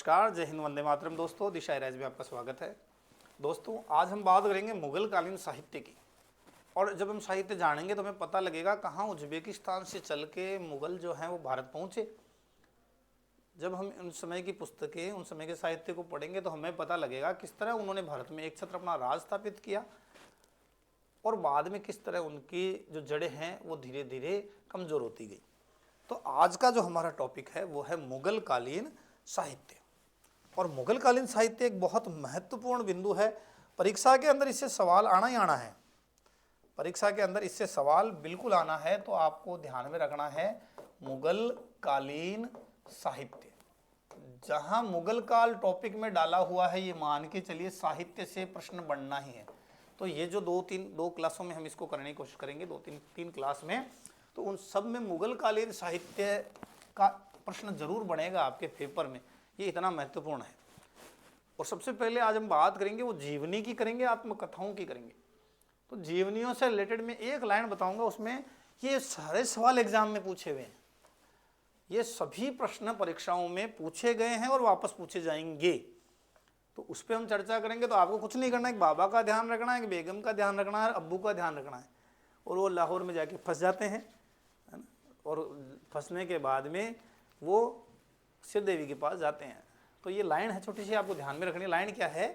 नमस्कार, जय हिंद, वंदे मातरम। दोस्तों, दिशा राइज में आपका स्वागत है। दोस्तों, आज हम बात करेंगे मुगल कालीन साहित्य की। और जब हम साहित्य जानेंगे तो हमें पता लगेगा कहाँ उज्बेकिस्तान से चल के मुगल जो हैं वो भारत पहुँचे। जब हम उन समय की पुस्तकें, उन समय के साहित्य को पढ़ेंगे तो हमें पता लगेगा किस तरह उन्होंने भारत में एक छत्र अपना राज स्थापित किया और बाद में किस तरह उनकी जो जड़ें हैं वो धीरे धीरे कमज़ोर होती गई। तो आज का जो हमारा टॉपिक है वो है मुगल कालीन साहित्य। और मुगल कालीन साहित्य एक बहुत महत्वपूर्ण बिंदु है। परीक्षा के अंदर इससे सवाल आना ही आना है। परीक्षा के अंदर इससे सवाल बिल्कुल आना है, तो आपको ध्यान में रखना है मुगल कालीन साहित्य। जहां मुगल काल टॉपिक में डाला हुआ है, ये मान के चलिए साहित्य से प्रश्न बनना ही है। तो ये जो दो क्लासों में हम इसको करने की कोशिश करेंगे, तीन क्लास में, तो उन सब में मुगल कालीन साहित्य का प्रश्न जरूर बनेगा आपके पेपर में। ये इतना महत्वपूर्ण है। और सबसे पहले आज हम बात करेंगे वो जीवनी की करेंगे, आत्मकथाओं की करेंगे। तो जीवनियों से रिलेटेड में एक लाइन बताऊंगा, उसमें ये सारे सवाल एग्जाम में पूछे हुए हैं। ये सभी प्रश्न परीक्षाओं में पूछे गए हैं और वापस पूछे जाएंगे। तो उस पर हम चर्चा करेंगे। तो आपको कुछ नहीं करना है, बाबा का ध्यान रखना है, बेगम का ध्यान रखना है, अब्बू का ध्यान रखना है। और वो लाहौर में जाके फंस जाते हैं, है ना। और फंसने के बाद में वो श्रीदेवी के पास जाते हैं। तो ये लाइन है छोटी सी, आपको ध्यान में रखनी है। लाइन क्या है?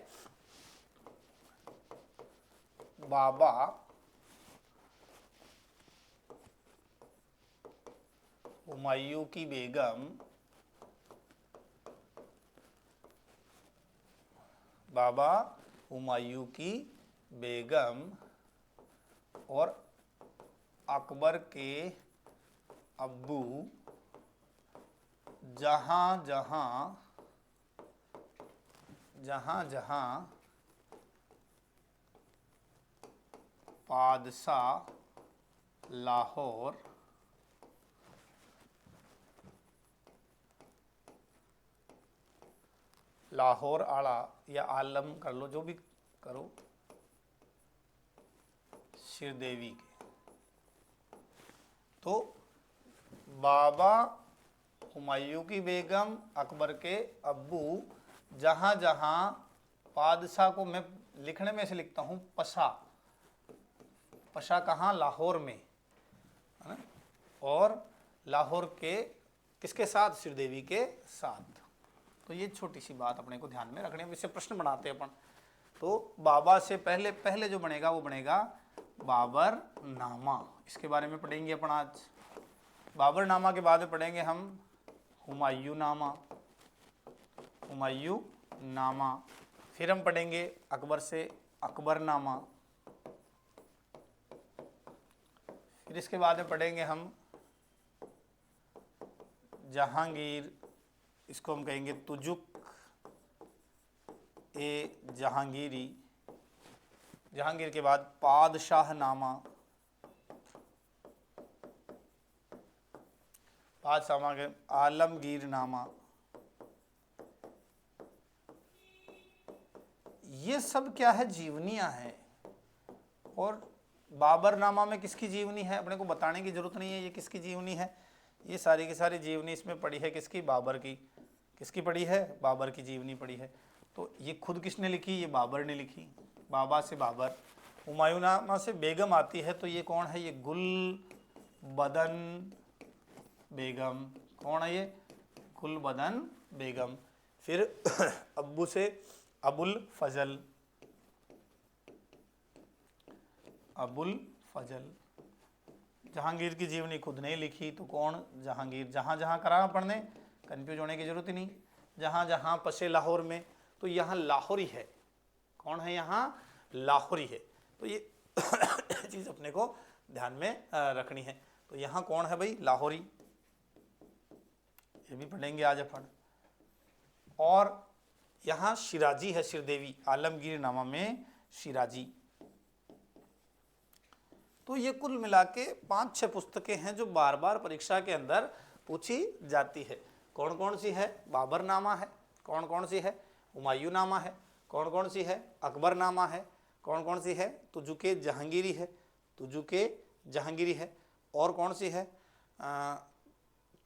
बाबा हुमायूं की बेगम, बाबा हुमायूं की बेगम और अकबर के अब्बू जहाँ जहाँ पादशाह लाहौर आला या आलम कर लो, जो भी करो, श्रीदेवी के। तो बाबा हुमायूं की बेगम, अकबर के अब्बू, जहाँ जहाँ पादशाह को मैं लिखने में से लिखता हूँ पशा, पशा कहाँ? लाहौर में, है ना। और लाहौर के किसके साथ? श्रीदेवी के साथ। तो ये छोटी सी बात अपने को ध्यान में रखनी है। इससे प्रश्न बनाते हैं अपन। तो बाबा से पहले जो बनेगा वो बनेगा बाबर नामा। इसके बारे में पढ़ेंगे अपन आज। बाबर नामा के बाद में पढ़ेंगे हम हुमायूं नामा, हुमायूं नामा। फिर हम पढ़ेंगे अकबर से अकबरनामा। फिर इसके बाद में पढ़ेंगे हम जहांगीर, इसको हम कहेंगे तुजुक ए जहांगीरी। जहांगीर के बाद पादशाह नामा, पादशाह के आलमगीर नामा। ये सब क्या है? जीवनियां हैं। और बाबरनामा में किसकी जीवनी है? अपने को बताने की जरूरत नहीं है ये किसकी जीवनी है। ये सारी की सारी जीवनी इसमें पड़ी है किसकी? बाबर की। किसकी पड़ी है? बाबर की जीवनी पड़ी है। तो ये खुद किसने लिखी? ये बाबर ने लिखी। बाबा से बाबर। हुमायूं नामा से बेगम आती है, तो ये कौन है? ये गुलबदन बेगम। कौन है ये? गुलबदन बेगम। फिर अब्बू से अबुल फजल, अबुल फजल। जहांगीर की जीवनी खुद नहीं लिखी, तो कौन? जहांगीर। जहाँ जहाँ करा पढ़ने, कंफ्यूज होने की जरूरत ही नहीं। जहाँ जहाँ पसे लाहौर में, तो यहाँ लाहौरी है। कौन है? यहाँ लाहौरी है। तो ये चीज़ अपने को ध्यान में रखनी है। तो यहाँ कौन है भाई? लाहौरी। ये भी पढ़ेंगे आज अपन। और यहाँ शिराजी है, श्रीदेवी। आलमगीर नामा में शिराजी। तो ये कुल मिला के 5-6 पुस्तकें हैं जो बार बार परीक्षा के अंदर पूछी जाती है। कौन कौन सी है? बाबरनामा है। कौन कौन सी है? हुमायूं नामा है। कौन कौन सी है? अकबरनामा है। कौन कौन सी है? तुजुके जहांगीरी है। तुजुके जहांगीरी है। और कौन सी है?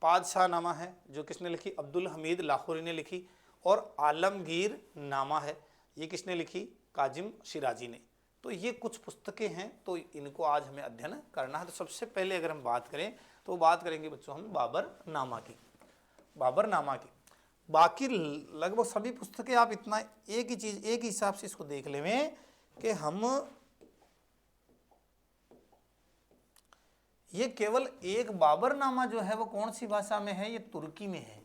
पादशाह नामा है, जो किसने लिखी? अब्दुल हमीद लाहौरी ने लिखी। और आलमगीर नामा है, ये किसने लिखी? काजिम शिराजी ने। तो ये कुछ पुस्तकें हैं, तो इनको आज हमें अध्ययन करना है। तो सबसे पहले अगर हम बात करें तो बात करेंगे बच्चों हम बाबर नामा की। बाबर नामा की बाकी लगभग सभी पुस्तकें आप इतना एक ही चीज एक ही हिसाब से इसको देख लें कि हम ये केवल एक बाबरनामा जो है वो कौन सी भाषा में है? ये तुर्की में है।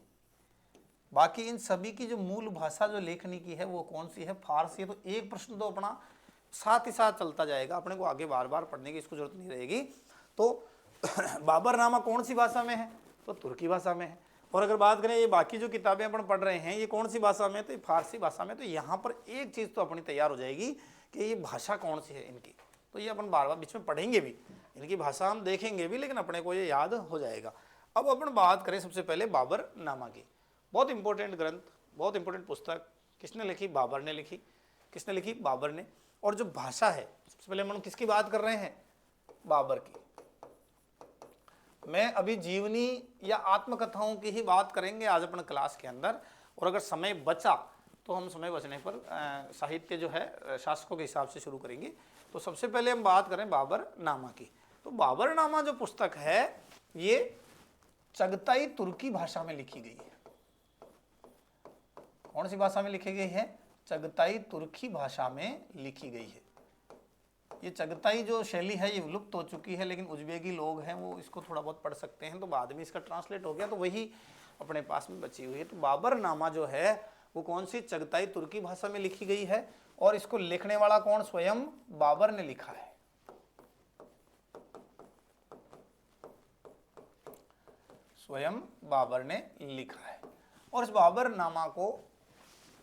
बाकी इन सभी की जो मूल भाषा जो लेखनी की है वो कौन सी है? फारसी है। तो एक प्रश्न तो अपना साथ ही साथ चलता जाएगा, अपने को आगे बार बार पढ़ने की इसको जरूरत नहीं रहेगी। तो बाबरनामा कौन सी भाषा में है? तो तुर्की भाषा में है। और अगर बात करें ये बाकी जो किताबें अपन पढ़ रहे हैं ये कौन सी भाषा में? तो ये फारसी भाषा में। तो यहाँ पर एक चीज़ तो अपनी तैयार हो जाएगी कि ये भाषा कौन सी है इनकी। तो ये अपन बार बार बीच में पढ़ेंगे भी, इनकी भाषा हम देखेंगे भी, लेकिन अपने को ये याद हो जाएगा। अब अपन बात करें सबसे पहले बाबरनामा की। बहुत इंपॉर्टेंट ग्रंथ, बहुत इंपॉर्टेंट पुस्तक। किसने लिखी? बाबर ने लिखी। किसने लिखी? बाबर ने। और जो भाषा है सबसे पहले हम किसकी बात कर रहे हैं? बाबर की। मैं अभी जीवनी या आत्मकथाओं की ही बात करेंगे आज अपन क्लास के अंदर। और अगर समय बचा तो हम समय बचने पर साहित्य जो है शासकों के हिसाब से शुरू करेंगे। तो सबसे पहले हम बात करें बाबरनामा की। तो बाबरनामा जो पुस्तक है ये चगताई तुर्की भाषा में लिखी गई है। कौन सी भाषा में लिखी गई है? चगताई तुर्की भाषा में लिखी गई है। ये चगताई जो शैली है ये विलुप्त हो चुकी है, लेकिन उज्बेकी लोग हैं वो इसको थोड़ा बहुत पढ़ सकते हैं। तो बाद में इसका ट्रांसलेट हो गया तो वही अपने पास में बची हुई है। तो बाबरनामा जो है वो कौन सी? चगताई तुर्की भाषा में लिखी गई है। और इसको लिखने वाला कौन? स्वयं बाबर ने लिखा है। स्वयं बाबर ने लिखा है। और इस बाबरनामा को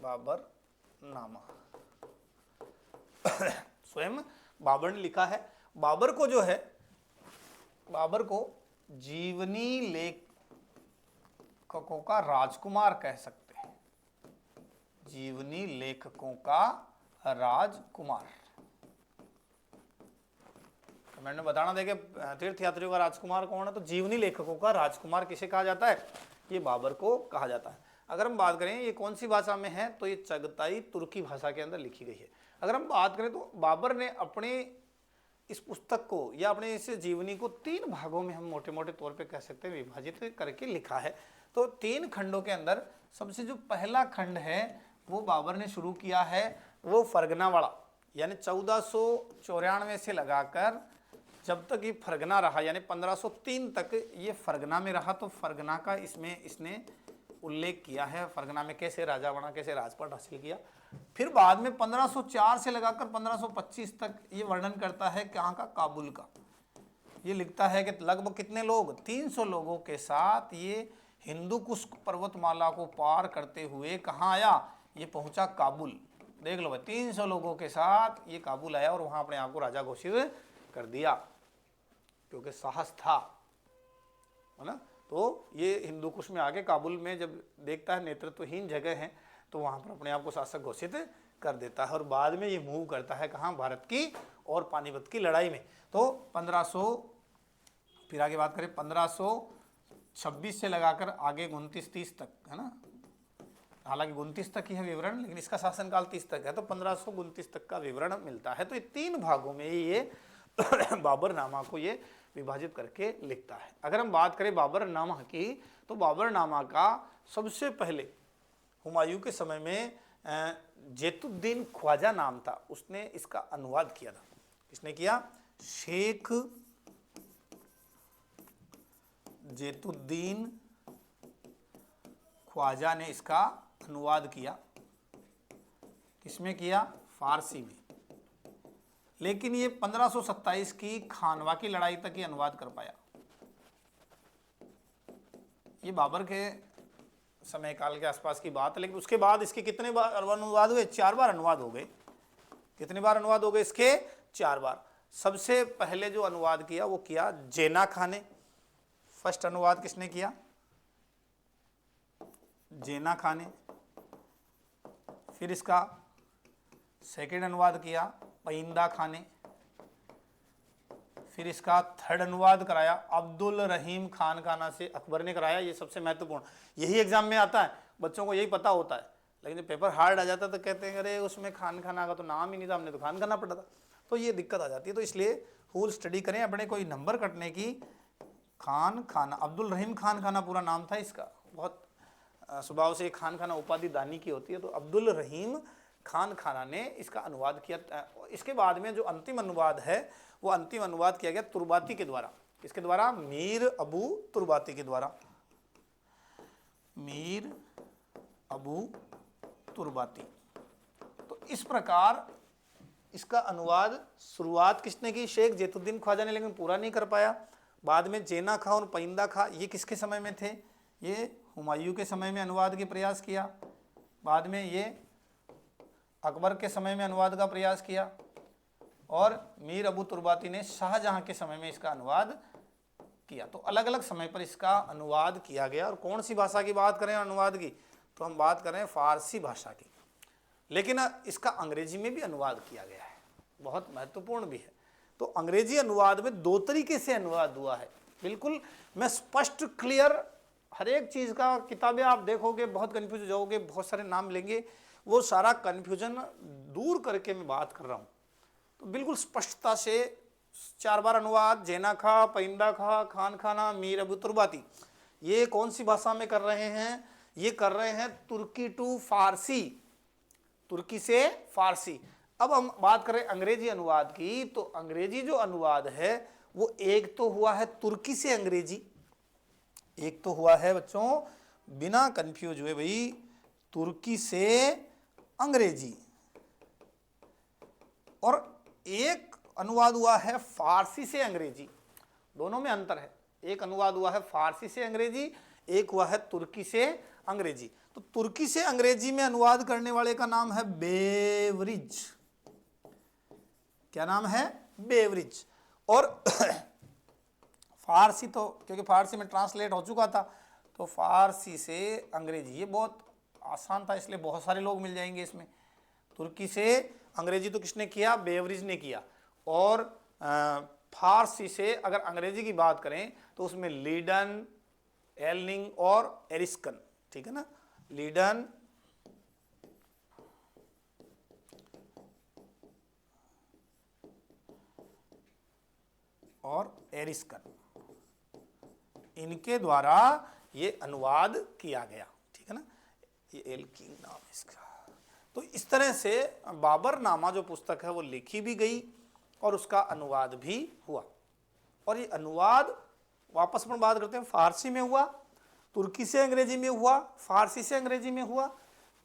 बाबरनामा स्वयं बाबर ने लिखा है। बाबर को जो है, बाबर को जीवनी लेखकों का राजकुमार कह सकते हैं। जीवनी लेखकों का राजकुमार। कमेंट में बताना देखे तीर्थयात्रियों का राजकुमार कौन है? तो जीवनी लेखकों का राजकुमार किसे कहा जाता है? ये बाबर को कहा जाता है। अगर हम बात करें ये कौन सी भाषा में है? तो ये चगताई तुर्की भाषा के अंदर लिखी गई है। अगर हम बात करें तो बाबर ने अपने इस पुस्तक को या अपने इस जीवनी को 3 भागों में हम मोटे मोटे तौर पे कह सकते हैं विभाजित करके लिखा है। तो 3 खंडों के अंदर सबसे जो पहला खंड है वो बाबर ने शुरू किया है, वो फरगना वाला, यानी 1494 से लगाकर जब तक ये फरगना रहा, यानी 1503 तक ये फरगना में रहा। तो फरगना का इसमें इसने उल्लेख किया है, फरगना में कैसे राजा बना, कैसे राजपाट हासिल किया। फिर बाद में 1504 से लगाकर 1525 तक ये वर्णन करता है कहाँ का? काबुल का। ये लिखता है कि लगभग कितने लोग? 300 लोगों के साथ ये हिंदू कुश पर्वतमाला को पार करते हुए कहाँ आया? ये पहुंचा काबुल। देख लो भाई, 300 लोगों के साथ ये काबुल आया और वहां अपने आप को राजा घोषित कर दिया, क्योंकि साहस था, है ना। तो ये हिंदू कुश में आके काबुल में जब देखता है नेतृत्वहीन जगह है तो वहां पर अपने आप को शासक घोषित कर देता है। और बाद में ये मूव करता है कहाँ? भारत की और पानीपत की लड़ाई में। तो 1500 फिर आगे बात करें 1526 से लगाकर आगे 29-30 तक, है ना। हालांकि 29 तक ही है विवरण, लेकिन इसका शासनकाल 30 तक है। तो 1529 तक का विवरण मिलता है। तो ये 3 भागों में ये बाबरनामा को ये विभाजित करके लिखता है। अगर हम बात करें बाबरनामा की तो बाबरनामा का सबसे पहले हुमायूं के समय में जैतुद्दीन ख्वाजा नाम था, उसने इसका अनुवाद किया था। किसने किया? शेख जैतुद्दीन ख्वाजा ने इसका अनुवाद किया। किसमें किया? फारसी में। लेकिन ये 1527 की खानवा की लड़ाई तक ही अनुवाद कर पाया। ये बाबर के समय काल के आसपास की बात है। लेकिन उसके बाद इसके कितने बार अनुवाद हुए? 4 बार अनुवाद हो गए। कितने बार अनुवाद हो गए इसके? 4 बार। सबसे पहले जो अनुवाद किया वो किया जेना खां ने। फर्स्ट अनुवाद किसने किया? जेना खां ने। फिर इसका सेकंड अनुवाद किया पैंदा खां ने। फिर इसका थर्ड अनुवाद कराया अब्दुल रहीम खान काना से अकबर ने कराया। ये सबसे महत्वपूर्ण, यही एग्जाम में आता है, बच्चों को यही पता होता है लेकिन जब पेपर हार्ड आ जाता तो कहते हैं अरे उसमें खान खाना का तो नाम ही नहीं था, हमने तो खान खाना पड़ा था। तो ये दिक्कत आ जाती है। तो इसलिए फुल स्टडी करें अपने कोई नंबर कटने की। खान खाना, अब्दुल रहीम खान खाना पूरा नाम था इसका। बहुत स्वभाव से खान खाना उपाधि दानी की होती है। तो अब्दुल रहीम खान खाना ने इसका अनुवाद किया। इसके बाद में जो अंतिम अनुवाद है वो अंतिम अनुवाद किया गया तुर्बाती के द्वारा। किसके द्वारा? मीर अबू तुर्बाती के द्वारा। मीर अबू तुर्बाती। तो इस प्रकार इसका अनुवाद शुरुआत किसने की? शेख जैतुद्दीन ख्वाजा ने, लेकिन पूरा नहीं कर पाया। बाद में जेना खां और परिंदा खां, ये किसके समय में थे? ये हुमायूं के समय में अनुवाद के प्रयास किया। बाद में ये अकबर के समय में अनुवाद का प्रयास किया और मीर अबू तुर्बाती ने शाहजहां के समय में इसका अनुवाद किया। तो अलग अलग समय पर इसका अनुवाद किया गया। और कौन सी भाषा की बात करें अनुवाद की, तो हम बात करें फारसी भाषा की। लेकिन इसका अंग्रेजी में भी अनुवाद किया गया है, बहुत महत्वपूर्ण भी है। तो अंग्रेजी अनुवाद में दो तरीके से अनुवाद हुआ है। बिल्कुल मैं स्पष्ट क्लियर हर एक चीज़ का, किताबें आप देखोगे बहुत कन्फ्यूज हो जाओगे, बहुत सारे नाम लेंगे, वो सारा कन्फ्यूजन दूर करके मैं बात कर रहा हूँ। तो बिल्कुल स्पष्टता से 4 बार अनुवाद, जेना खां, परिंदा खां, खान खाना, मीर अबू तुर्बाती। ये कौन सी भाषा में कर रहे हैं? ये कर रहे हैं तुर्की टू फारसी, तुर्की से फारसी। अब हम बात करें अंग्रेजी अनुवाद की, तो अंग्रेजी जो अनुवाद है वो एक तो हुआ है तुर्की से अंग्रेजी, एक तो हुआ है बच्चों, बिना कंफ्यूज हुए भाई, तुर्की से अंग्रेजी, और एक अनुवाद हुआ है फारसी से अंग्रेजी। दोनों में अंतर है। एक अनुवाद हुआ है फारसी से अंग्रेजी, एक हुआ है तुर्की से अंग्रेजी। तो तुर्की से अंग्रेजी में अनुवाद करने वाले का नाम है बेवरिज। क्या नाम है? बेवरिज। और फारसी तो क्योंकि फारसी में ट्रांसलेट हो चुका था, तो फारसी से अंग्रेजी ये बहुत आसान था, इसलिए बहुत सारे लोग मिल जाएंगे इसमें। तुर्की से अंग्रेजी तो किसने किया? बेवरिज ने किया। और फारसी से अगर अंग्रेजी की बात करें तो उसमें लीडन, एलनिंग और एरिस्कन, ठीक है ना, लीडन, और एरिस्कन, इनके द्वारा ये अनुवाद किया गया, ठीक है ना। ये एल्किंग नाम इसका। तो इस तरह से बाबरनामा जो पुस्तक है वो लिखी भी गई और उसका अनुवाद भी हुआ। और ये अनुवाद वापस में बात करते हैं, फारसी में हुआ, तुर्की से अंग्रेजी में हुआ, फारसी से अंग्रेजी में हुआ।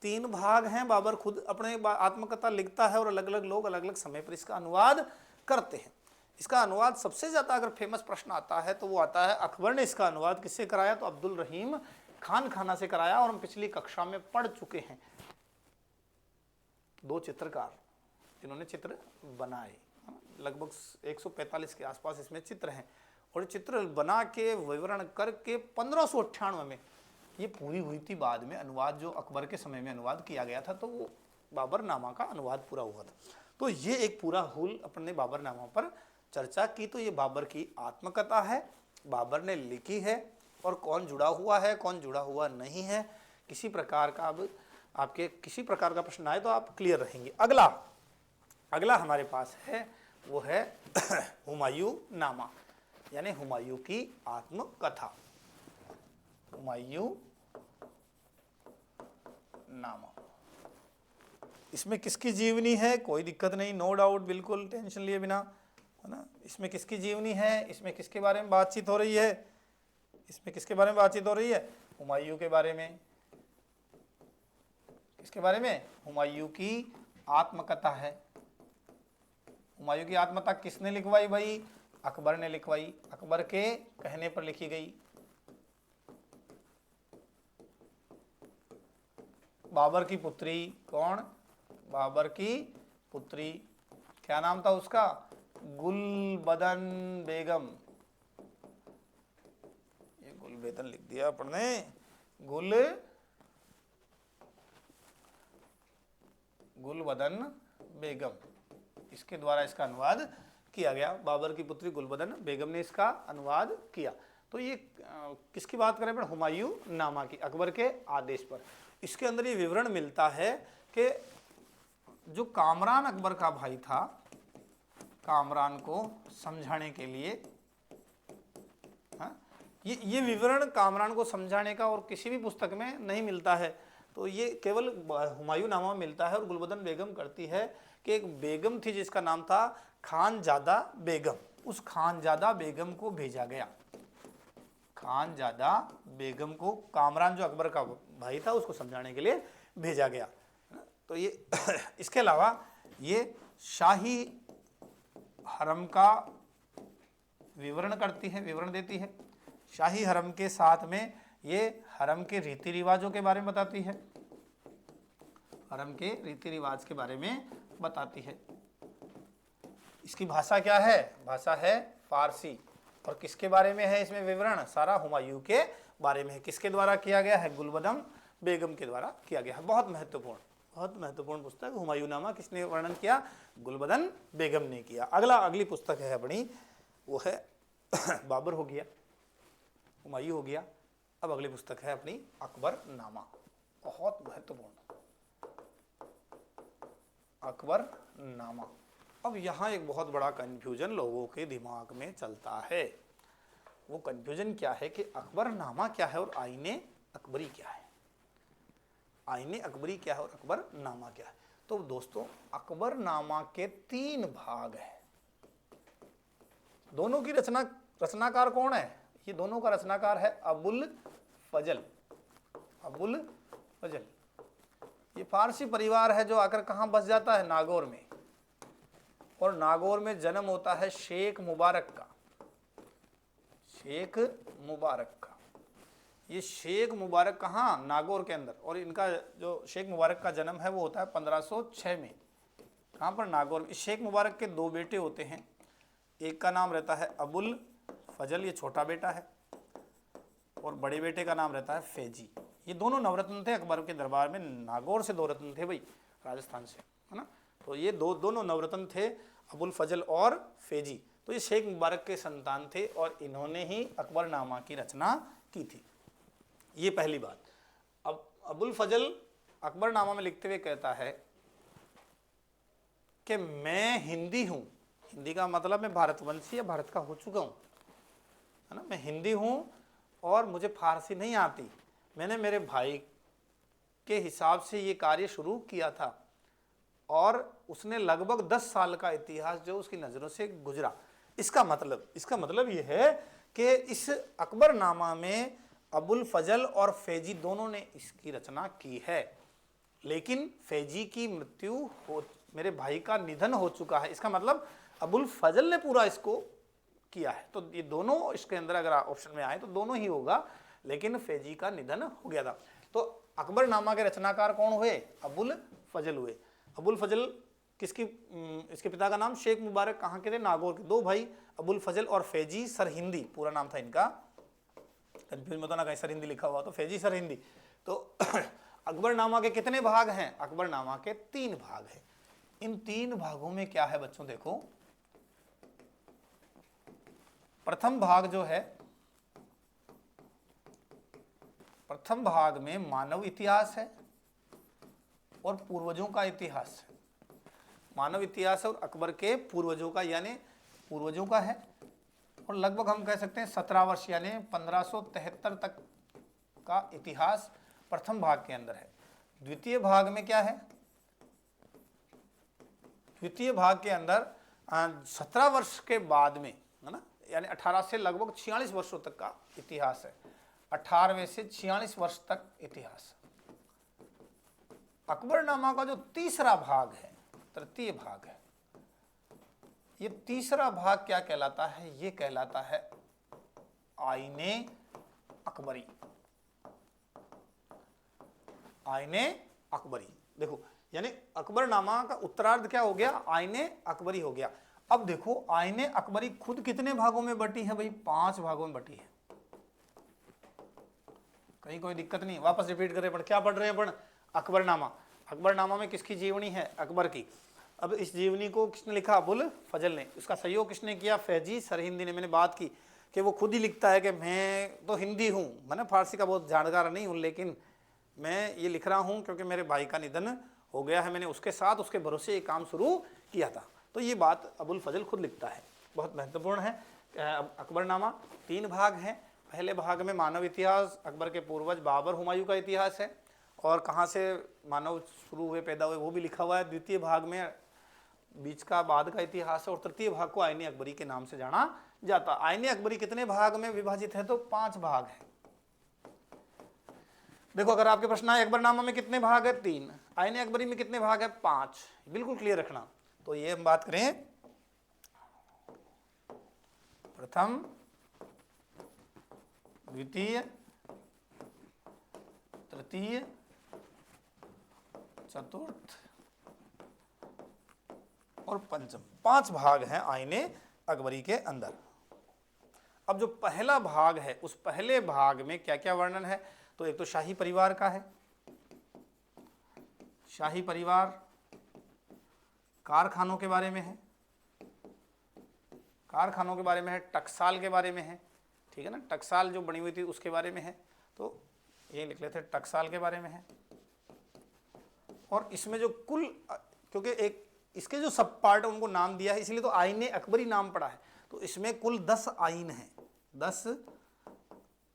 3 भाग हैं। बाबर खुद अपने आत्मकथा लिखता है और अलग अलग लोग अलग अलग समय पर इसका अनुवाद करते हैं। इसका अनुवाद सबसे ज़्यादा अगर फेमस प्रश्न आता है तो वो आता है अकबर ने इसका अनुवाद किससे कराया? तो अब्दुल रहीम खान खाना से कराया। और हम पिछली कक्षा में पढ़ चुके हैं 2 चित्रकार जिन्होंने चित्र बनाए, लगभग 145 के आसपास इसमें चित्र हैं। और चित्र बना के विवरण करके 1598 में ये पूरी हुई थी। बाद में अनुवाद जो अकबर के समय में अनुवाद किया गया था, तो वो बाबरनामा का अनुवाद पूरा हुआ था। तो ये एक पूरा हुल अपने बाबरनामा पर चर्चा की। तो ये बाबर की आत्मकथा है, बाबर ने लिखी है। और कौन जुड़ा हुआ है, कौन जुड़ा हुआ नहीं है, किसी प्रकार का अब आपके किसी प्रकार का प्रश्न आए तो आप क्लियर रहेंगे। अगला हमारे पास है वो है हुमायूं नामा, यानी हुमायूं की आत्मकथा, हुमायूं नामा। इसमें किसकी जीवनी है? कोई दिक्कत नहीं, नो डाउट, बिल्कुल टेंशन लिए बिना, है ना। इसमें किसकी जीवनी है? इसमें किसके बारे में बातचीत हो रही है? इसमें किसके बारे में बातचीत हो रही है? हुमायूं के बारे में। किसके बारे में? हुमायूं की आत्मकथा है। हुमायूं की आत्मकथा किसने लिखवाई भाई? अकबर ने लिखवाई, अकबर के कहने पर लिखी गई। बाबर की पुत्री, कौन? बाबर की पुत्री, क्या नाम था उसका? गुलबदन बेगम। ये गुलबदन लिख दिया अपन ने, गुलबदन बेगम, इसके द्वारा इसका अनुवाद किया गया। बाबर की पुत्री गुलबदन बेगम ने इसका अनुवाद किया। तो ये किसकी बात करें? हुमायूं नामा की, अकबर के आदेश पर। इसके अंदर ये विवरण मिलता है कि जो कामरान अकबर का भाई था, कामरान को समझाने के लिए, हाँ, ये विवरण कामरान को समझाने का और किसी भी पुस्तक में नहीं मिलता है। तो ये केवल हुमायूंनामा में मिलता है। और गुलबदन बेगम करती है कि एक बेगम थी जिसका नाम था खानजादा बेगम, उस खानजादा बेगम को भेजा गया, खानजादा बेगम को कामरान जो अकबर का भाई था उसको समझाने के लिए भेजा गया। तो ये इसके अलावा ये शाही हरम का विवरण करती है, विवरण देती है। शाही हरम के साथ में ये हरम के रीति रिवाजों के बारे में बताती है, हरम के रीति रिवाज के बारे में बताती है। इसकी भाषा क्या है? भाषा है फारसी। और किसके बारे में है इसमें विवरण? सारा हुमायूं के बारे में है। किसके द्वारा किया गया है? गुलबदन बेगम के द्वारा किया गया है। बहुत महत्वपूर्ण पुस्तक हुमायूंनामा किसने वर्णन किया? गुलबदन बेगम ने किया। अगली पुस्तक है अपनी, वो है बाबर हो गया, हुमायूं हो गया। अब अगली पुस्तक है अपनी अकबरनामा, बहुत महत्वपूर्ण अकबरनामा। अब यहाँ एक बहुत बड़ा कंफ्यूजन लोगों के दिमाग में चलता है। वो कंफ्यूजन क्या है कि अकबरनामा क्या है और आईने अकबरी क्या है, आईने अकबरी क्या है और अकबरनामा क्या है। तो दोस्तों अकबरनामा के 3 भाग हैं। दोनों की रचनाकार कौन है? ये दोनों का रचनाकार है अबुल फजल। अबुल फजल ये फारसी परिवार है जो आकर कहाँ बस जाता है? नागौर में। और नागौर में जन्म होता है शेख मुबारक का, शेख मुबारक का। ये शेख मुबारक कहाँ? नागौर के अंदर। और इनका जो शेख मुबारक का जन्म है वो होता है 1506 में। कहाँ पर? नागौर में। शेख मुबारक के 2 बेटे होते हैं। एक का नाम रहता है अबुल फजल, ये छोटा बेटा है, और बड़े बेटे का नाम रहता है फैजी। ये दोनों नवरत्न थे अकबर के दरबार में। नागौर से 2 रत्न थे भाई, राजस्थान से, है ना। तो ये दोनों नवरत्न थे, अबुल फजल और फैजी। तो ये शेख मुबारक के संतान थे और इन्होंने ही अकबरनामा की रचना की थी। ये पहली बात। अब अबुल फजल अकबरनामा में लिखते हुए कहता है कि मैं हिंदी हूँ। हिंदी का मतलब मैं भारतवंशी या भारत का हो चुका हूँ, है ना। मैं हिंदी हूँ और मुझे फारसी नहीं आती। मैंने मेरे भाई के हिसाब से ये कार्य शुरू किया था और उसने लगभग 10 साल का इतिहास जो उसकी नज़रों से गुजरा। इसका मतलब ये है कि इस अकबरनामा में अबुल फजल और फैजी दोनों ने इसकी रचना की है, लेकिन फैजी की मृत्यु हो, मेरे भाई का निधन हो चुका है। इसका मतलब अबुल फजल ने पूरा इसको किया है। तो ये दोनों इसके अंदर अगर ऑप्शन में आए तो दोनों ही होगा, लेकिन फैजी का निधन हो गया था। तो अकबरनामा के रचनाकार कौन हुए? अबुल फजल हुए। अबुल फजल किसकी? इसके पिता का नाम शेख मुबारक कहाँ के थे? नागौर के। 2 भाई अबुल फजल और फैजी सरहिंदी पूरा नाम था इनका। कंफ्यूज मत होना कहीं सरहिंदी लिखा हुआ, तो फैजी सरहिंदी। तो अकबरनामा के कितने भाग हैं? अकबरनामा के 3 भाग हैं। इन 3 भागों में क्या है बच्चों? देखो, प्रथम भाग जो है, प्रथम भाग में मानव इतिहास है और पूर्वजों का इतिहास है। मानव इतिहास और अकबर के पूर्वजों का, यानी पूर्वजों का है। और लगभग हम कह सकते हैं 17 वर्ष यानी 1573 तक का इतिहास प्रथम भाग के अंदर है। द्वितीय भाग में क्या है? द्वितीय भाग के अंदर 17 वर्ष के बाद में, है ना, यानी 18 से लगभग 46 वर्षों तक का इतिहास है। 18वें से 46 वर्ष तक इतिहास। अकबरनामा का जो तीसरा भाग है, तृतीय भाग है, ये तीसरा भाग क्या कहलाता है? ये कहलाता है आईने अकबरी। आईने अकबरी। देखो, यानी अकबरनामा का उत्तरार्ध क्या हो गया? आईने अकबरी हो गया। अब देखो, आईने अकबरी खुद कितने भागों में बटी है भाई? 5 भागों में बटी है। कहीं कोई दिक्कत नहीं, वापस रिपीट करें। क्या पढ़ रहे हैं अपन? अकबरनामा। अकबरनामा में किसकी जीवनी है? अकबर की। अब इस जीवनी को किसने लिखा? अबुल फजल ने। उसका सहयोग किसने किया? फैजी सरहिंदी ने। मैंने बात की कि वो खुद ही लिखता है कि मैं तो हिंदी हूँ, मैंने फारसी का बहुत जानकार नहीं हूँ, लेकिन मैं ये लिख रहा हूँ क्योंकि मेरे भाई का निधन हो गया है, मैंने उसके साथ उसके भरोसे ये काम शुरू किया था। तो ये बात अबुल फजल खुद लिखता है, बहुत महत्वपूर्ण है। अकबरनामा 3 भाग हैं। पहले भाग में मानव इतिहास, अकबर के पूर्वज बाबर हुमायूं का इतिहास है और कहाँ से मानव शुरू हुए पैदा हुए वो भी लिखा हुआ है। द्वितीय भाग में बीच का बाद का इतिहास है और तृतीय भाग को आईने अकबरी के नाम से जाना जाता। आईने अकबरी कितने भाग में विभाजित है? तो 5 भाग है। देखो अगर आपके प्रश्न आए अकबरनामा में कितने भाग है? 3। आईने अकबरी में कितने भाग है? 5। बिल्कुल क्लियर रखना। तो ये हम बात करें प्रथम, द्वितीय, तृतीय, चतुर्थ और पंचम, 5 भाग हैं आईने अकबरी के अंदर। अब जो पहला भाग है उस पहले भाग में क्या क्या वर्णन है? तो एक तो शाही परिवार का है, शाही परिवार, कारखानों के बारे में है, कारखानों के बारे में है, टकसाल के बारे में है, ठीक है ना, टकसाल जो बनी हुई थी उसके बारे में है, तो ये लिख लेते हैं टकसाल के बारे में है। और इसमें जो कुल, क्योंकि एक इसके जो सब पार्ट है उनको नाम दिया है इसलिए तो आईने अकबरी नाम पड़ा है। तो इसमें कुल 10 आइन है, 10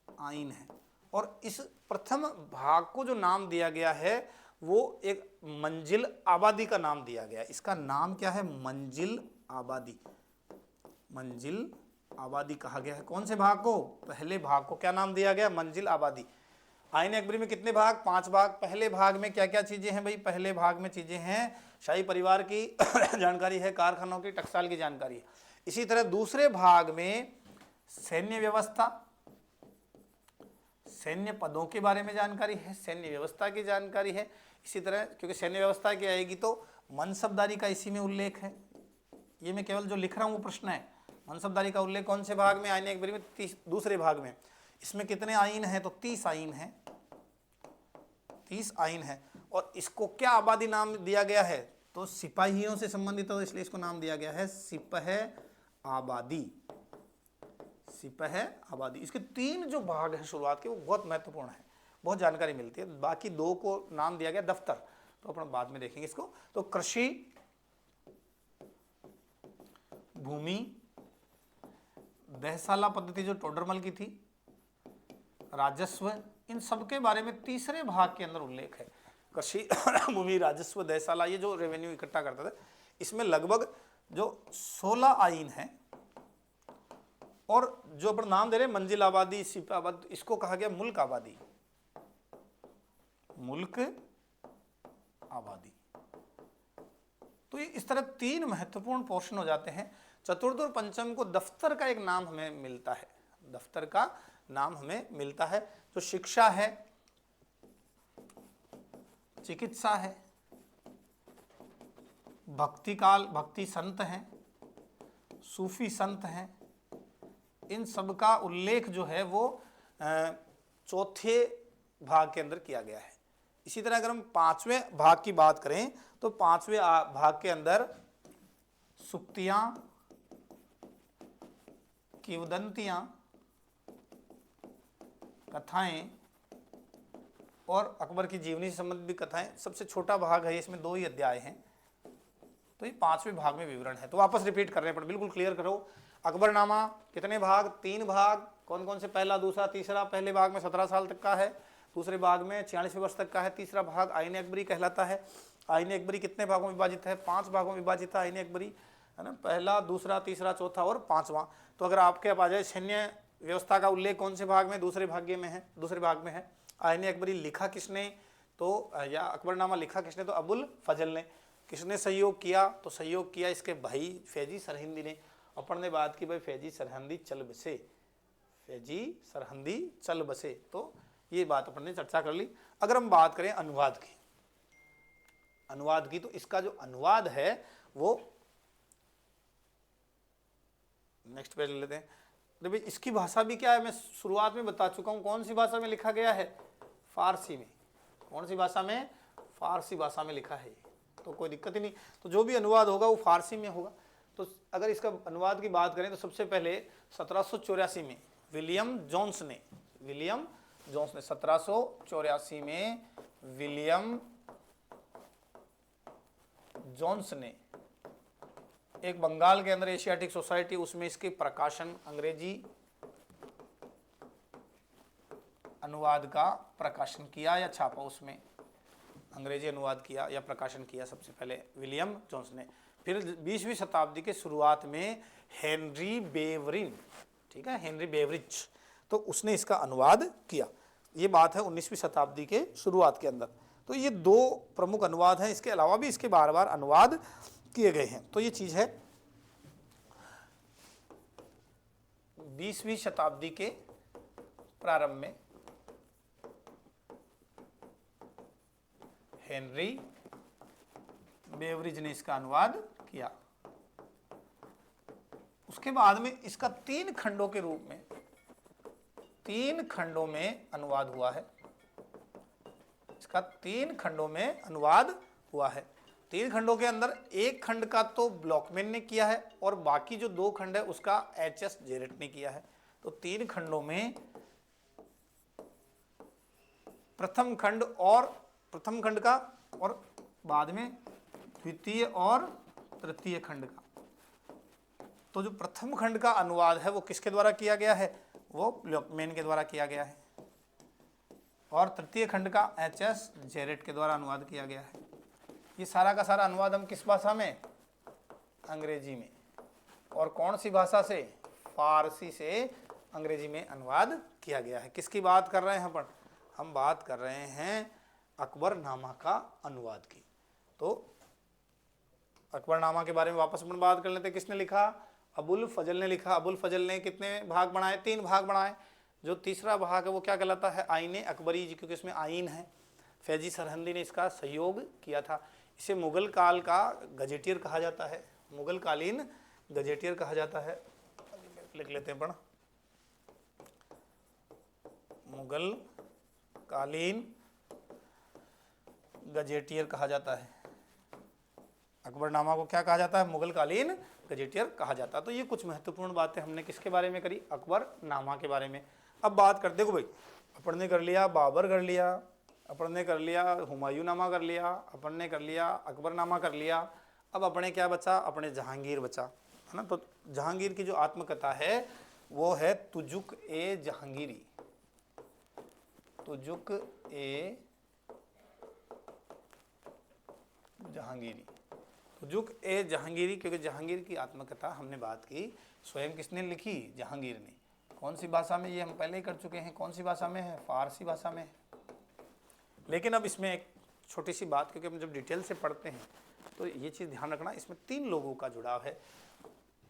आइन है। और इस प्रथम भाग को जो नाम दिया गया है वो एक मंजिल आबादी का नाम दिया गया है। इसका नाम क्या है? मंजिल आबादी। मंजिल आबादी कहा गया है। कौन से भाग को? पहले भाग को क्या नाम दिया गया? मंजिल आबादी। आईने अकबरी में कितने भाग? 5 भाग। पहले भाग में क्या क्या चीजें हैं भाई? पहले भाग में चीजें हैं शाही परिवार की जानकारी है, कारखानों की, टकसाल की जानकारी है। इसी तरह दूसरे भाग में सैन्य व्यवस्था, सैन्य पदों के बारे में जानकारी है, सैन्य व्यवस्था की जानकारी है। इसी तरह क्योंकि सैन्य व्यवस्था की आएगी तो मनसबदारी का इसी में उल्लेख है। ये मैं केवल जो लिख रहा हूँ वो प्रश्न है। मनसबदारी का उल्लेख कौन से भाग में? आईने अकबरी में दूसरे भाग में। इसमें कितने आइन हैं? तो 30 आइन है, 30 आइन है। और इसको क्या आबादी नाम दिया गया है? तो सिपाहियों से संबंधित हो इसलिए इसको नाम दिया गया है सिपह आबादी। सिपह आबादी। इसके 3 जो भाग हैं शुरुआत के वो बहुत महत्वपूर्ण है, बहुत जानकारी मिलती है। बाकी 2 को नाम दिया गया दफ्तर, तो अपन बाद में देखेंगे इसको। तो कृषि, भूमि, दहसाला पद्धति जो टोडरमल की थी, राजस्व, इन सब के बारे में तीसरे भाग के अंदर उल्लेख है। कृषि, भूमि, राजस्व, दहसाला, ये जो रेवेन्यू इकट्ठा करता था, इसमें लगभग जो 16 आइन है। और जो अपन नाम दे रहे हैं मंजिल आबादी, सिपा आबादी, इसको कहा गया मुल्क आबादी। मुल्क आबादी। तो ये इस तरह 3 महत्वपूर्ण पोर्शन हो जाते हैं। चतुर्थ और पंचम को दफ्तर का एक नाम हमें मिलता है, दफ्तर का नाम हमें मिलता है। जो शिक्षा है, चिकित्सा है, भक्ति काल, भक्ति संत हैं, सूफी संत हैं, इन सब का उल्लेख जो है वो 4थे भाग के अंदर किया गया है। इसी तरह अगर हम 5वें भाग की बात करें तो 5वें भाग के अंदर सुक्तियां, किंवदंतियां, कथाएं और अकबर की जीवनी से संबंधित भी कथाएं। सबसे छोटा भाग है, इसमें 2 ही अध्याय हैं। तो ये 5वें भाग में विवरण है। तो वापस रिपीट कर रहे हैं, पर बिल्कुल क्लियर करो। अकबरनामा कितने भाग? 3 भाग। कौन कौन से? पहला, दूसरा, तीसरा। पहले भाग में 17 साल तक का है, दूसरे भाग में 46वें वर्ष तक का है। तीसरा भाग आईने अकबरी कहलाता है। आईने अकबरी कितने भागों में विभाजित है? 5 भागों में विभाजित है आईने अकबरी, है ना। पहला, दूसरा, तीसरा, चौथा और 5वां। तो अगर आपके आप आ जाए सैन्य व्यवस्था का उल्लेख कौन से भाग में? दूसरे भाग में है, दूसरे भाग में है। आईने अकबरी लिखा किसने? तो या अकबरनामा लिखा किसने? तो अबुल फजल ने। किसने सहयोग किया? तो सहयोग किया इसके भाई फैजी सरहिंदी ने। अपन ने बात की भाई फैजी सरहिंदी चल बसे, फैजी सरहिंदी चल बसे, तो ये बात अपन ने चर्चा कर ली। अगर हम बात करें अनुवाद की, अनुवाद की, तो इसका जो अनुवाद है वो नेक्स्ट पेज ले लेते हैं। तो भाई इसकी भाषा भी क्या है, मैं शुरुआत में बता चुका हूँ। कौन सी भाषा में लिखा गया है? फारसी में। कौन सी भाषा में? फारसी भाषा में लिखा है। तो कोई दिक्कत ही नहीं। तो जो भी अनुवाद होगा वो फारसी में होगा। तो अगर इसका अनुवाद की बात करें तो सबसे पहले 1784 में विलियम जोन्स ने, विलियम जोन्स ने 1784 में विलियम जोन्स ने एक बंगाल के अंदर एशियाटिक सोसाइटी, उसमें इसके प्रकाशन अंग्रेजी अनुवाद का प्रकाशन किया या छापा, उसमें अंग्रेजी अनुवाद किया या प्रकाशन किया सबसे पहले विलियम जोन्स ने। फिर 20वीं शताब्दी के शुरुआत में हेनरी बेवरिज, ठीक है, हेनरी बेवरिज, तो उसने इसका अनुवाद किया। ये बात है 19वीं शताब्दी के शुरुआत के अंदर। तो ये दो प्रमुख अनुवाद हैं, इसके अलावा भी इसके बार बार अनुवाद किए गए हैं। तो ये चीज़ है 20वीं शताब्दी के प्रारंभ में हेनरी बेवरिज ने इसका अनुवाद किया। उसके बाद में इसका 3 खंडों के रूप में 3 खंडों में अनुवाद हुआ है। इसका 3 खंडों में अनुवाद हुआ है। 3 खंडों के अंदर एक खंड का तो ब्लॉकमैन ने किया है और बाकी जो 2 खंड है उसका एच.एस. जेरेट ने किया है। तो 3 खंडों में प्रथम खंड का और बाद में द्वितीय और तृतीय खंड का। तो जो प्रथम खंड का अनुवाद है वो किसके द्वारा किया गया है? वो ब्लॉकमैन के द्वारा किया गया है। और तृतीय खंड का एच.एस. जेरेट के द्वारा अनुवाद किया गया है। ये सारा का सारा अनुवाद हम किस भाषा में? अंग्रेजी में। और कौन सी भाषा से? फारसी से अंग्रेजी में अनुवाद किया गया है। किसकी बात कर रहे हैं अपन? हम बात कर रहे हैं अकबरनामा का अनुवाद की। तो अकबरनामा के बारे में वापस अपन बात कर लेते हैं। किसने लिखा? अबुल फजल ने लिखा। अबुल फजल ने कितने भाग बनाए? 3 भाग बनाए। जो तीसरा भाग है वो क्या कहलाता है? आईने अकबरी, क्योंकि इसमें आइन है। फैजी सरहंदी ने इसका सहयोग किया था। इसे मुगल काल का गजेटियर कहा जाता है, मुगल कालीन गजेटियर कहा जाता है। लिख लेते हैं अपन, मुगल कालीन गजेटियर कहा जाता है। अकबरनामा को क्या कहा जाता है? मुगल कालीन गजेटियर कहा जाता है। तो ये कुछ महत्वपूर्ण बातें हमने किसके बारे में करी? अकबरनामा के बारे में। अब बात कर, देखो भाई, अपन ने कर लिया बाबर कर लिया, अपन ने कर लिया हुमायूं नामा कर लिया, अपन ने कर लिया अकबरनामा कर लिया। अब अपने क्या बचा? अपने जहांगीर बचा, है ना। तो जहांगीर की जो आत्मकथा है वो है तुजुक ए जहांगीरी। तुजुक ए जहांगीरी, तुजुक ए जहांगीरी, क्योंकि जहांगीर की आत्मकथा हमने बात की, स्वयं किसने लिखी? जहांगीर ने। कौन सी भाषा में? ये हम पहले ही कर चुके हैं। कौन सी भाषा में है? फारसी भाषा में है। लेकिन अब इसमें एक छोटी सी बात, क्योंकि हम जब डिटेल से पढ़ते हैं तो ये चीज़ ध्यान रखना, इसमें 3 लोगों का जुड़ाव है।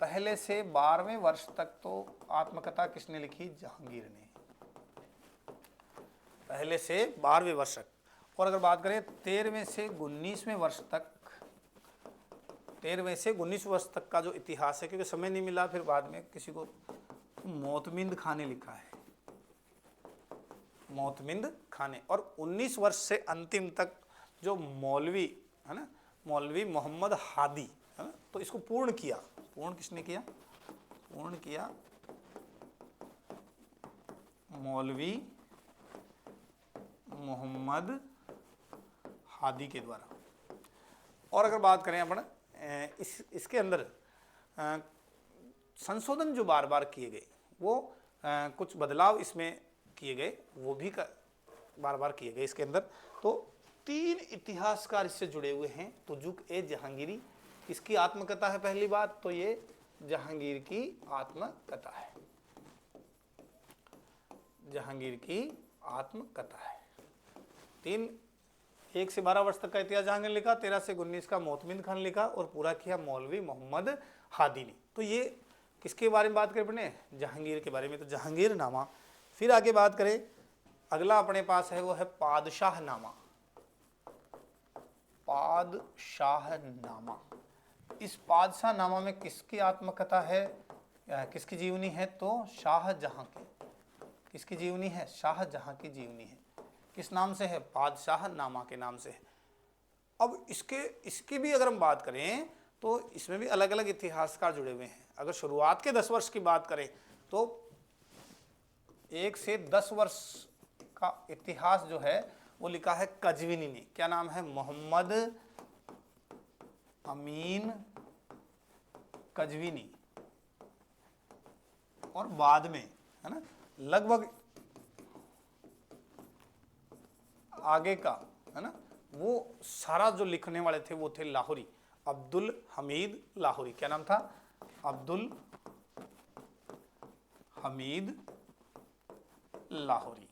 पहले से 12वें वर्ष तक तो आत्मकथा किसने लिखी? जहांगीर ने, पहले से 12वें वर्ष तक। और अगर बात करें 13वें से 19वें वर्ष तक, 13वें से 19वें वर्ष तक का जो इतिहास है, क्योंकि समय नहीं मिला, फिर बाद में किसी को मोतमिंद खां ने लिखा है, मोतमिंद खां ने। और 19 वर्ष से अंतिम तक जो मौलवी है ना, मौलवी मोहम्मद हादी, है ना, तो इसको पूर्ण किया। पूर्ण किसने किया? पूर्ण किया मौलवी मोहम्मद हादी के द्वारा। और अगर बात करें अपन इसके अंदर संशोधन जो बार बार किए गए, वो कुछ बदलाव इसमें किए गए, वो भी बार बार किए गए इसके अंदर। तो 3 इतिहासकार इससे जुड़े हुए हैं। तुजुक ए जहांगीरी, इसकी आत्मकथा है। पहली बात तो ये जहांगीर की आत्मकथा है, जहांगीर की आत्मकथा है। 1 से 12 वर्ष तक का इतिहास जहांगीर ने लिखा, 13 से 19 का मोतमिंद खान लिखा और पूरा किया मौलवी मोहम्मद हादी ने। तो ये किसके बारे में बात करें अपने? जहांगीर के बारे में। तो जहांगीर नामा। फिर आगे बात करें, अगला अपने पास है वो है पादशाह नामा। पादशाह नामा, इस पादशाह नामा में किसकी आत्मकथा है, किसकी जीवनी है? तो शाहजहां की। किसकी जीवनी है? शाहजहां की जीवनी है। किस नाम से है? पादशाह नामा के नाम से है। अब इसकी भी अगर हम बात करें तो इसमें भी अलग अलग इतिहासकार जुड़े हुए हैं। अगर शुरुआत के 10 वर्ष की बात करें तो 1 से 10 वर्ष का इतिहास जो है वो लिखा है कजविनी ने। क्या नाम है? मोहम्मद अमीन कजविनी। और बाद में, है ना, लगभग आगे का, है ना, वो सारा जो लिखने वाले थे वो थे लाहौरी, अब्दुल हमीद लाहौरी। क्या नाम था? अब्दुल हमीद लाहौरी।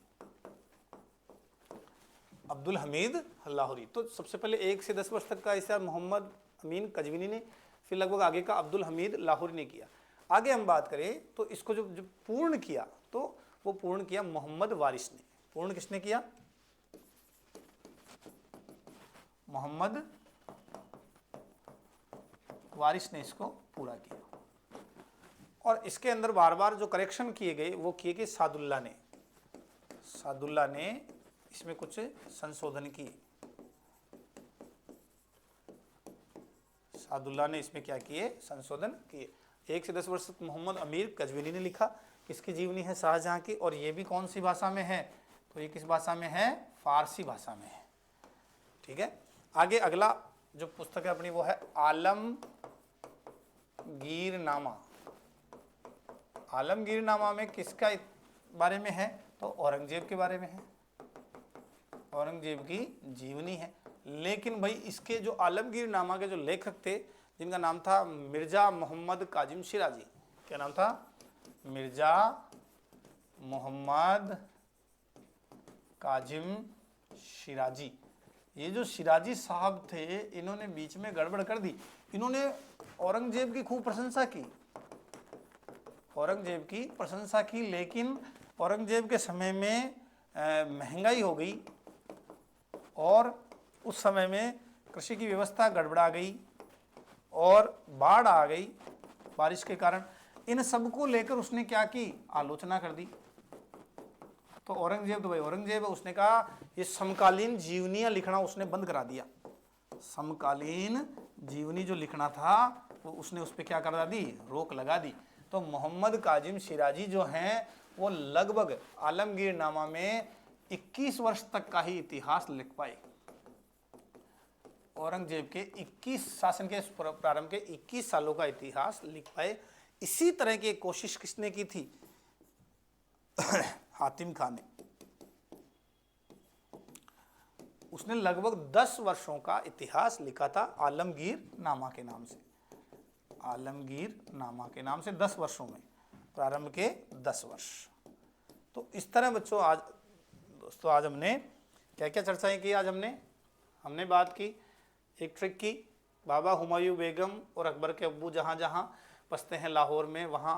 अब्दुल हमीद लाहौरी। तो सबसे पहले 1 से 10 वर्ष तक का ऐसा मोहम्मद अमीन कजविनी ने, फिर लगभग आगे का अब्दुल हमीद लाहौरी ने किया। आगे हम बात करें तो इसको जो पूर्ण किया तो वो पूर्ण किया मोहम्मद वारिस ने। पूर्ण किसने किया? मोहम्मद वारिस ने इसको पूरा किया। और इसके अंदर बार बार जो करेक्शन किए गए वो किए गए सादुल्ला ने। सादुल्ला ने इसमें कुछ संशोधन किए। सादुल्ला ने इसमें क्या किए? संशोधन किए। 1 से 10 वर्ष तक मोहम्मद अमीर कजविनी ने लिखा। किसकी जीवनी है? शाहजहां की। और ये भी कौन सी भाषा में है? तो ये किस भाषा में है? फारसी भाषा में है। ठीक है। आगे अगला जो पुस्तक है अपनी वो है आलमगीरनामा। आलमगीरनामा में किसका बारे में है? तो औरंगजेब के बारे में है। औरंगजेब की जीवनी है। लेकिन भाई इसके जो आलमगीरनामा के जो लेखक थे जिनका नाम था मिर्जा मोहम्मद काजिम शिराजी। क्या नाम था? मिर्जा मोहम्मद काजिम शिराजी। ये जो शिराजी साहब थे इन्होंने बीच में गड़बड़ कर दी। इन्होंने औरंगजेब की खूब प्रशंसा की, औरंगजेब की प्रशंसा की, लेकिन औरंगजेब के समय में महंगाई हो गई और उस समय में कृषि की व्यवस्था गड़बड़ा गई और बाढ़ आ गई बारिश के कारण। इन सबको लेकर उसने क्या की? आलोचना कर दी। तो औरंगजेब तो भाई औरंगजेब है, उसने कहा ये समकालीन जीवनियां लिखना उसने बंद करा दिया। समकालीन जीवनी जो लिखना था वो उसने उस पर क्या करा दी? रोक लगा दी। तो मोहम्मद काजिम शिराजी जो हैं वो लगभग आलमगीरनामा में 21 वर्ष तक का ही इतिहास लिख पाए। औरंगजेब के 21 शासन के प्रारंभ के 21 सालों का इतिहास लिख पाए। इसी तरह की कोशिश किसने की थी? हातिम खान ने। उसने लगभग 10 वर्षों का इतिहास लिखा था आलमगीरनामा के नाम से। आलमगीरनामा के नाम से 10 वर्षों में, प्रारंभ के 10 वर्ष। तो इस तरह बच्चों दोस्तों आज हमने क्या क्या चर्चाएं की? आज हमने बात की, एक ट्रिक की, बाबा हुमायूं बेगम और अकबर के अब्बू जहाँ जहाँ बसते हैं लाहौर में वहाँ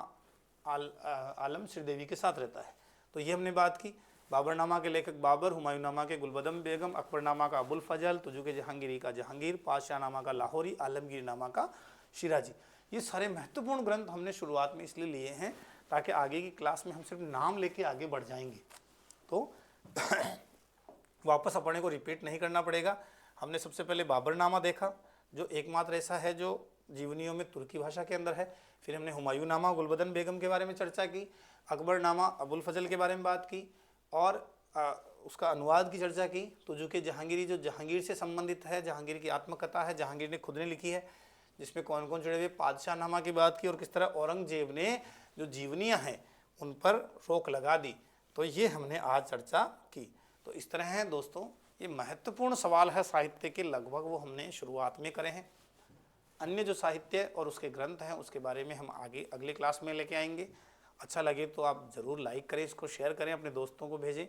आलम श्रीदेवी के साथ रहता है। तो ये हमने बात की। बाबरनामा के लेखक बाबर, हुमायूंनामा के गुलबदम बेगम, अकबरनामा का अबुल फजल, तुजू के जहांगीरी का जहांगीर, पातशाहनामा का लाहौरी, आलमगीरनामा का शिराजी। ये सारे महत्वपूर्ण ग्रंथ हमने शुरुआत में इसलिए लिए हैं ताकि आगे की क्लास में हम सिर्फ नाम लेके आगे बढ़ जाएंगे तो वापस अपने को रिपीट नहीं करना पड़ेगा। हमने सबसे पहले बाबरनामा देखा जो एकमात्र ऐसा है जो जीवनियों में तुर्की भाषा के अंदर है। फिर हमने हुमायूंनामा गुलबदन बेगम के बारे में चर्चा की, अकबरनामा अबुल फजल के बारे में बात की और उसका अनुवाद की चर्चा की। तुजू के जहांगीरी जो जहांगीर से संबंधित है, जहांगीर की आत्मकथा है, जहांगीर ने खुद ने लिखी है, जिसमें कौन कौन जुड़े हुए, पातशाहनामा की बात की और किस तरह औरंगजेब ने जो जीवनियाँ हैं उन पर रोक लगा दी। तो ये हमने आज चर्चा की। तो इस तरह है दोस्तों, ये महत्वपूर्ण सवाल है साहित्य के, लगभग वो हमने शुरुआत में करे हैं। अन्य जो साहित्य और उसके ग्रंथ हैं उसके बारे में हम आगे अगले क्लास में लेके आएंगे। अच्छा लगे तो आप ज़रूर लाइक करें, इसको शेयर करें, अपने दोस्तों को भेजें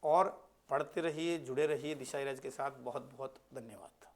और पढ़ते रहिए, जुड़े रहिए दिशा इराज के साथ। बहुत बहुत धन्यवाद।